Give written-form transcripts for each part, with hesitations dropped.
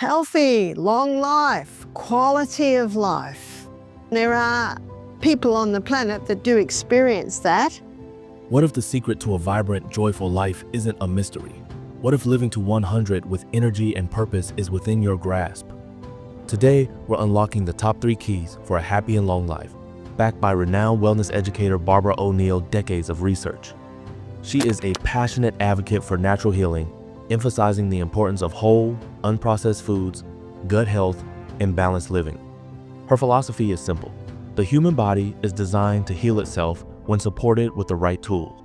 Healthy, long life, quality of life. There are people on the planet that do experience that. What if the secret to a vibrant, joyful life isn't a mystery? What if living to 100 with energy and purpose is within your grasp? Today, we're unlocking the top 3 keys for a happy and long life, backed by renowned wellness educator Barbara O'Neill's decades of research. She is a passionate advocate for natural healing, emphasizing the importance of whole, unprocessed foods, gut health, and balanced living. Her philosophy is simple. The human body is designed to heal itself when supported with the right tools.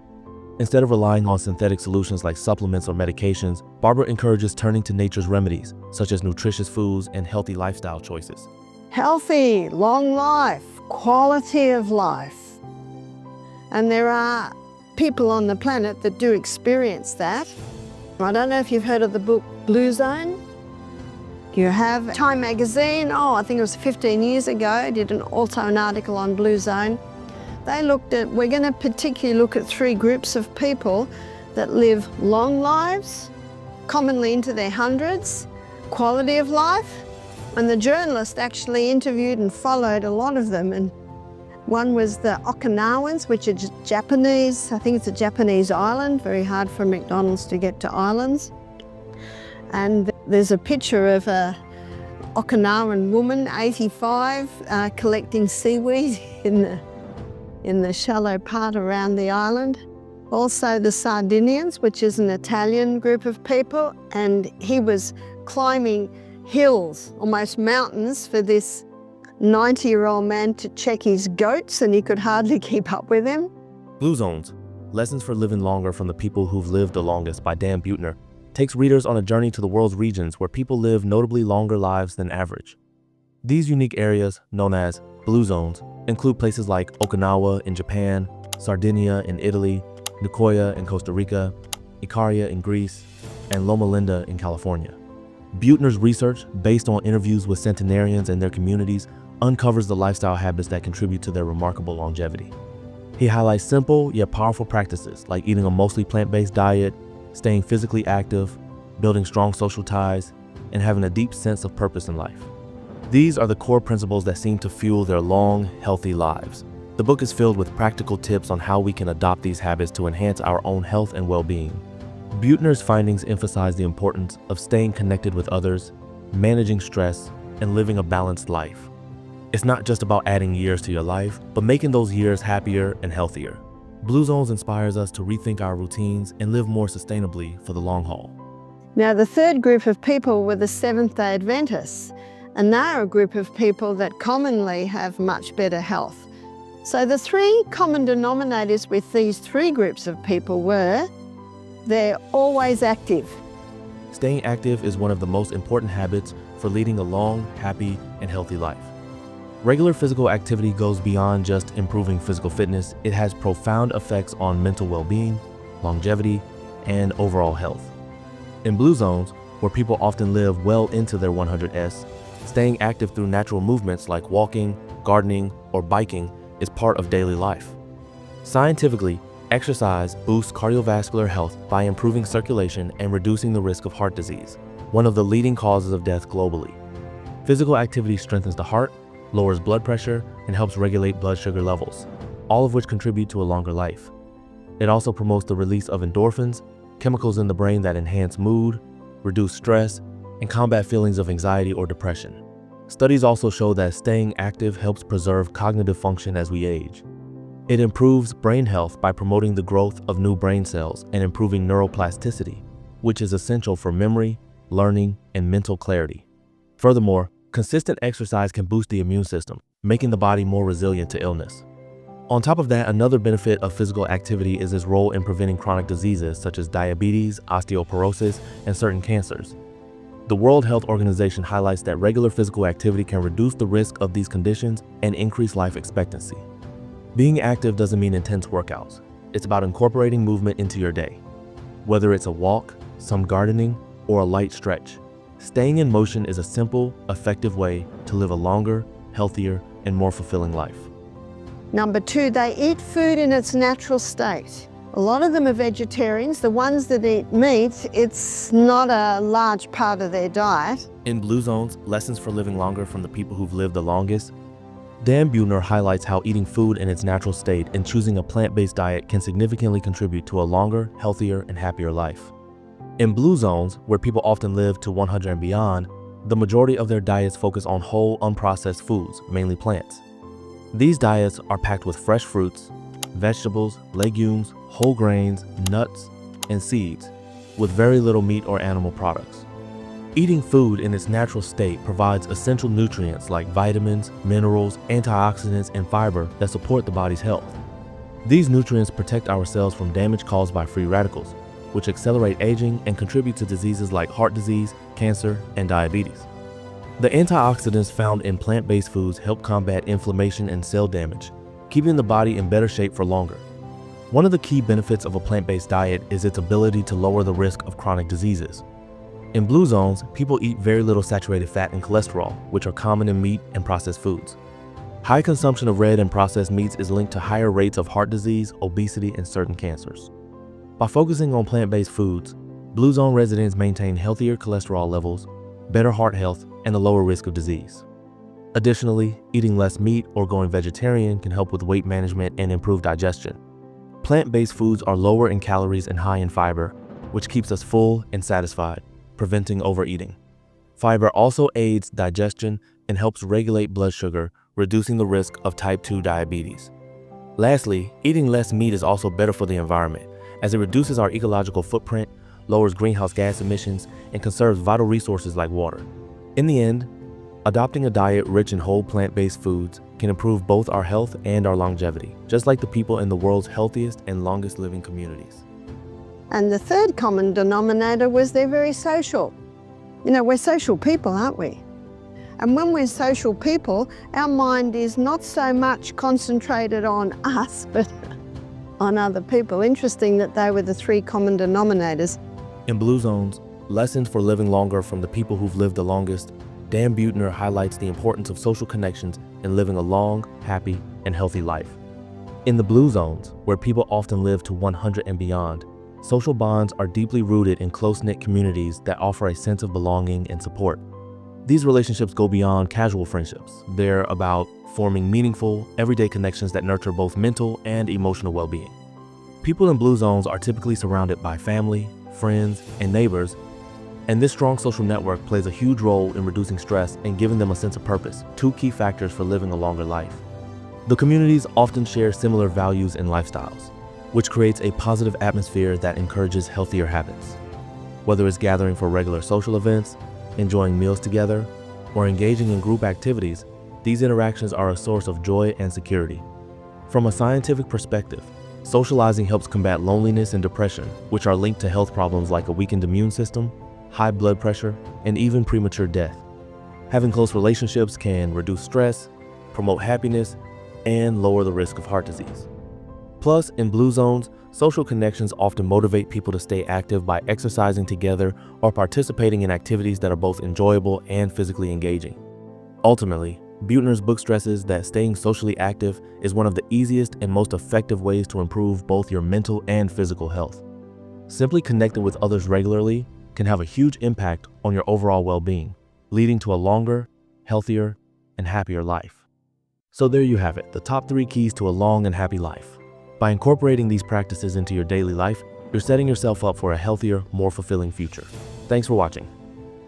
Instead of relying on synthetic solutions like supplements or medications, Barbara encourages turning to nature's remedies, such as nutritious foods and healthy lifestyle choices. Healthy, long life, quality of life. And there are people on the planet that do experience that. I don't know if you've heard of the book Blue Zone. You have Time magazine, I think it was 15 years ago, did also an article on Blue Zone. We're going to particularly look at 3 groups of people that live long lives, commonly into their hundreds, quality of life, and the journalist actually interviewed and followed a lot of them. And one was the Okinawans, which are Japanese. I think it's a Japanese island, very hard for McDonald's to get to islands. And there's a picture of a Okinawan woman, 85, collecting seaweed in the shallow part around the island. Also the Sardinians, which is an Italian group of people, and he was climbing hills, almost mountains, for this 90-year-old man to check his goats, and he could hardly keep up with him. Blue Zones, Lessons for Living Longer from the People Who've Lived the Longest by Dan Buettner, takes readers on a journey to the world's regions where people live notably longer lives than average. These unique areas, known as Blue Zones, include places like Okinawa in Japan, Sardinia in Italy, Nicoya in Costa Rica, Ikaria in Greece, and Loma Linda in California. Buettner's research, based on interviews with centenarians and their communities, uncovers the lifestyle habits that contribute to their remarkable longevity. He highlights simple yet powerful practices like eating a mostly plant-based diet, staying physically active, building strong social ties, and having a deep sense of purpose in life. These are the core principles that seem to fuel their long, healthy lives. The book is filled with practical tips on how we can adopt these habits to enhance our own health and well-being. Buettner's findings emphasize the importance of staying connected with others, managing stress, and living a balanced life. It's not just about adding years to your life, but making those years happier and healthier. Blue Zones inspires us to rethink our routines and live more sustainably for the long haul. Now, the 3rd group of people were the Seventh-day Adventists, and they're a group of people that commonly have much better health. So the 3 common denominators with these 3 groups of people were, they're always active. Staying active is one of the most important habits for leading a long, happy, and healthy life. Regular physical activity goes beyond just improving physical fitness. It has profound effects on mental well-being, longevity, and overall health. In Blue Zones, where people often live well into their 100s, staying active through natural movements like walking, gardening, or biking is part of daily life. Scientifically, exercise boosts cardiovascular health by improving circulation and reducing the risk of heart disease, one of the leading causes of death globally. Physical activity strengthens the heart, lowers blood pressure, and helps regulate blood sugar levels, all of which contribute to a longer life. It also promotes the release of endorphins, chemicals in the brain that enhance mood, reduce stress, and combat feelings of anxiety or depression. Studies also show that staying active helps preserve cognitive function as we age. It improves brain health by promoting the growth of new brain cells and improving neuroplasticity, which is essential for memory, learning, and mental clarity. Furthermore, consistent exercise can boost the immune system, making the body more resilient to illness. On top of that, another benefit of physical activity is its role in preventing chronic diseases such as diabetes, osteoporosis, and certain cancers. The World Health Organization highlights that regular physical activity can reduce the risk of these conditions and increase life expectancy. Being active doesn't mean intense workouts. It's about incorporating movement into your day. Whether it's a walk, some gardening, or a light stretch, staying in motion is a simple, effective way to live a longer, healthier, and more fulfilling life. Number 2, they eat food in its natural state. A lot of them are vegetarians. The ones that eat meat, it's not a large part of their diet. In Blue Zones, Lessons for Living Longer from the People Who've Lived the Longest, Dan Buettner highlights how eating food in its natural state and choosing a plant-based diet can significantly contribute to a longer, healthier, and happier life. In Blue Zones, where people often live to 100 and beyond, the majority of their diets focus on whole, unprocessed foods, mainly plants. These diets are packed with fresh fruits, vegetables, legumes, whole grains, nuts, and seeds, with very little meat or animal products. Eating food in its natural state provides essential nutrients like vitamins, minerals, antioxidants, and fiber that support the body's health. These nutrients protect our cells from damage caused by free radicals, which accelerate aging and contribute to diseases like heart disease, cancer, and diabetes. The antioxidants found in plant-based foods help combat inflammation and cell damage, keeping the body in better shape for longer. One of the key benefits of a plant-based diet is its ability to lower the risk of chronic diseases. In Blue Zones, people eat very little saturated fat and cholesterol, which are common in meat and processed foods. High consumption of red and processed meats is linked to higher rates of heart disease, obesity, and certain cancers. By focusing on plant-based foods, Blue Zone residents maintain healthier cholesterol levels, better heart health, and a lower risk of disease. Additionally, eating less meat or going vegetarian can help with weight management and improve digestion. Plant-based foods are lower in calories and high in fiber, which keeps us full and satisfied, preventing overeating. Fiber also aids digestion and helps regulate blood sugar, reducing the risk of type 2 diabetes. Lastly, eating less meat is also better for the environment, as it reduces our ecological footprint, lowers greenhouse gas emissions, and conserves vital resources like water. In the end, adopting a diet rich in whole plant-based foods can improve both our health and our longevity, just like the people in the world's healthiest and longest living communities. And the third common denominator was they're very social. You know, we're social people, aren't we? And when we're social people, our mind is not so much concentrated on us, but on other people. Interesting that they were the three common denominators. In Blue Zones, Lessons for Living Longer from the People Who've Lived the Longest, Dan Buettner highlights the importance of social connections in living a long, happy, and healthy life. In the Blue Zones, where people often live to 100 and beyond, social bonds are deeply rooted in close-knit communities that offer a sense of belonging and support. These relationships go beyond casual friendships. They're about forming meaningful, everyday connections that nurture both mental and emotional well-being. People in Blue Zones are typically surrounded by family, friends, and neighbors, and this strong social network plays a huge role in reducing stress and giving them a sense of purpose, two key factors for living a longer life. The communities often share similar values and lifestyles, which creates a positive atmosphere that encourages healthier habits. Whether it's gathering for regular social events, enjoying meals together, or engaging in group activities, these interactions are a source of joy and security. From a scientific perspective, socializing helps combat loneliness and depression, which are linked to health problems like a weakened immune system, high blood pressure, and even premature death. Having close relationships can reduce stress, promote happiness, and lower the risk of heart disease. Plus, in Blue Zones, social connections often motivate people to stay active by exercising together or participating in activities that are both enjoyable and physically engaging. Ultimately, Buettner's book stresses that staying socially active is one of the easiest and most effective ways to improve both your mental and physical health. Simply connecting with others regularly can have a huge impact on your overall well-being, leading to a longer, healthier, and happier life. So there you have it, the top 3 keys to a long and happy life. By incorporating these practices into your daily life, you're setting yourself up for a healthier, more fulfilling future. Thanks for watching.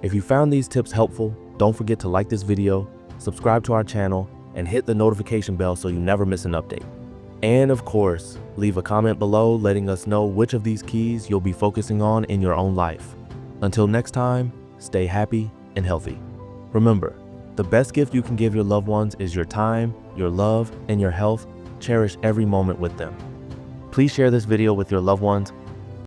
If you found these tips helpful, don't forget to like this video, subscribe to our channel, and hit the notification bell so you never miss an update. And of course, leave a comment below letting us know which of these keys you'll be focusing on in your own life. Until next time, stay happy and healthy. Remember, the best gift you can give your loved ones is your time, your love, and your health. Cherish every moment with them. Please share this video with your loved ones